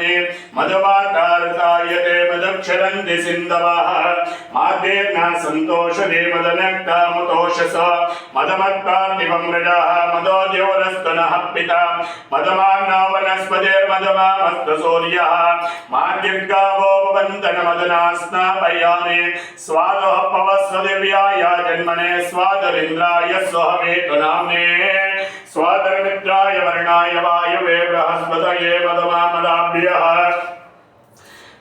समर्पयामि मदवातारतायते मदक्षरन्ति सिन्धवः मातेर्न सन्तोषदे मदनक्तामुतोषस मदमत्तातिवं रजः मदोद्योरस्तनः पिता मदमान्ना वनस्पतिर्मदमामस्तसूर्यः मार्गिर्गावोपवन्तनमदनास्नापयामि स्वादः पवस्वदिव्याय जन्मने स्वादरिन्द्राय स्वहवेतुनाम्ने स्वादरमित्राय वर्णाय वायवे बृहस्पतये मदमामदाभ्यः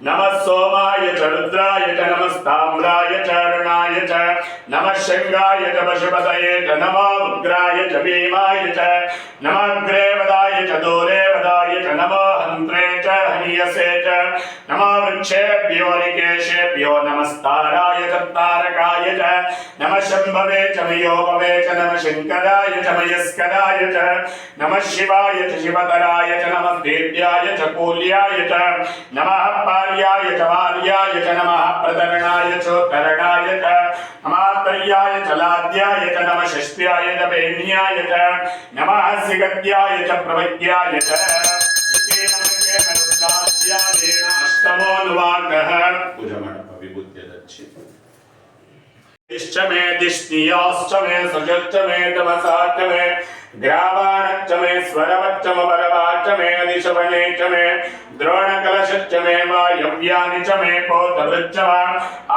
नमः सोमाय च रुद्राय च नमस्ताम्राय च अरुणाय च नमः शंगाय च पशुपतये च नमः उग्राय च भीमाय च नमः अग्रेवदाय च दूरेवदाय च नमः हन्त्रे च हनीयसे च नमः वृक्षेभ्यो निकेशेभ्यो नमस्ताराय च तारकाय च नमः शम्भवे च मयोपवे च नमः शंकराय च मयस्कराय च नमः शिवाय च शिवतराय च नमः देव्याय च कूल्याय च नमः पार्याय च वार्याय च नमः प्रतरणाय च करणाय च नमः पर्याय च लाद्याय च नमः षष्ट्याय च वेण्याय च नमः सिगत्याय च प्रवद्याय च इति नमके रुद्राध्यायेन अष्टमोऽनुवाकः पूजमण्डप विभूत्य दक्षिण इष्ट मे दिष्णियाश्च मे सजच्च मे तमसाच्च मे ग्रावाणच्च मे स्वरवच्च मबलवाच्च मे अधिशवने च मे द्रोणकलशच्च मे वायव्यानि च मे पोतवृच्च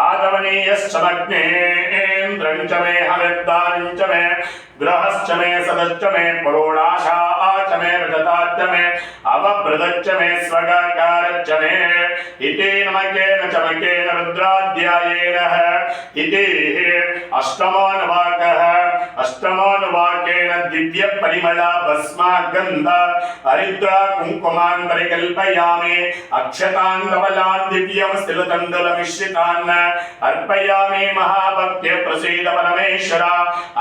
आदवनीयश्च मग्नेन्द्रं च मे हविर्दानं च मे गृहश्च मे सदश्च मे पुरोडाशा च मे रजताच्च मे अवभृतच्च मे स्वगाकारच्च मे इति नमकेन चमकेन रुद्राध्यायेन इति अष्टमोऽनुवाकः अष्टमोऽनुवाकेन दिव्य परिमला भस्मा गंध हरिद्रा कुंकुमान् परिकल्पयामि अक्षतान् धवलान् दिव्यं स्थिरतण्डुलमिश्रितान् अर्पयामि महाभक्त्या प्रसीद परमेश्वर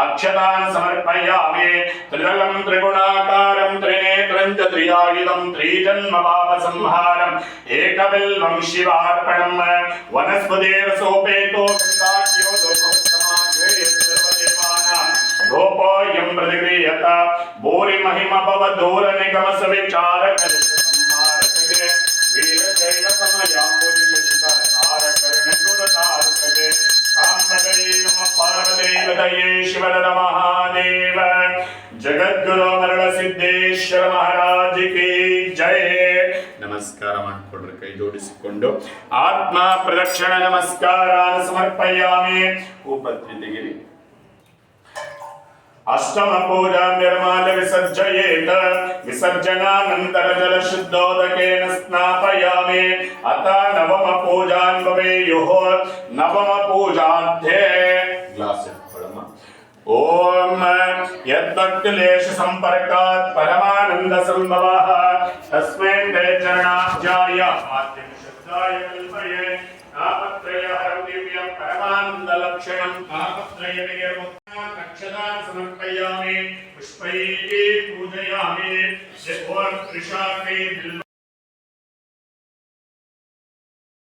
अक्षतान् समर्पयामि त्रिदलं त्रिगुणाकारं त्रिनेत्रं च त्रियायुधं त्रिजन्म पापसंहारम् एकबिल्वं शिवार्पणम् वनस्पतिर्सोपेतो गन्धाढ्यो लोकोत्तमाग्रे सर्वदेवानां रूपोऽयं प्रतिगृह्यत भूरि महिम भवदूर निगम सविचारकलितसंहारकगे वीरशैव समयाम्बुजशशिखरतारकर्णगुरुतारकगे साम्बगये नमः पार्वतीपतये शिवहर महादेव जगद्गुरु मरळ सिद्धेश्वर महाराज की जय नमस्कार ಮಾಡಿಕೊಳ್ಳ್ರಿ ಕೈ ಜೋಡಿಸಿಕೊಂಡು ಆತ್ಮ ಪ್ರದಕ್ಷಿಣ ನಮಸ್ಕಾರಾನ್ ಸಮರ್ಪಯಾಮಿ ಉಪತ್ರಿ ತೆಗಿರಿ अष्टम पूजा निर्माल विसर्जयेत विसर्जनानंतर जल शुद्धोदकेन स्नापयामि अत नवम पूजान् भवेयुः नवम पूजाध्ये ग्लास ओम यद्भक्तिलेश संपर्कात् परमानंद संभवः तस्मै ते चरणाब्जाय माध्यम शब्दाय कल्पये तापत्रयहरं दिव्यं परमानन्दलक्षणं तापत्रयविनिर्मुक्तं अक्षतान् समर्पयामि पुष्पैः पूजयामि ओम त्रिशाखै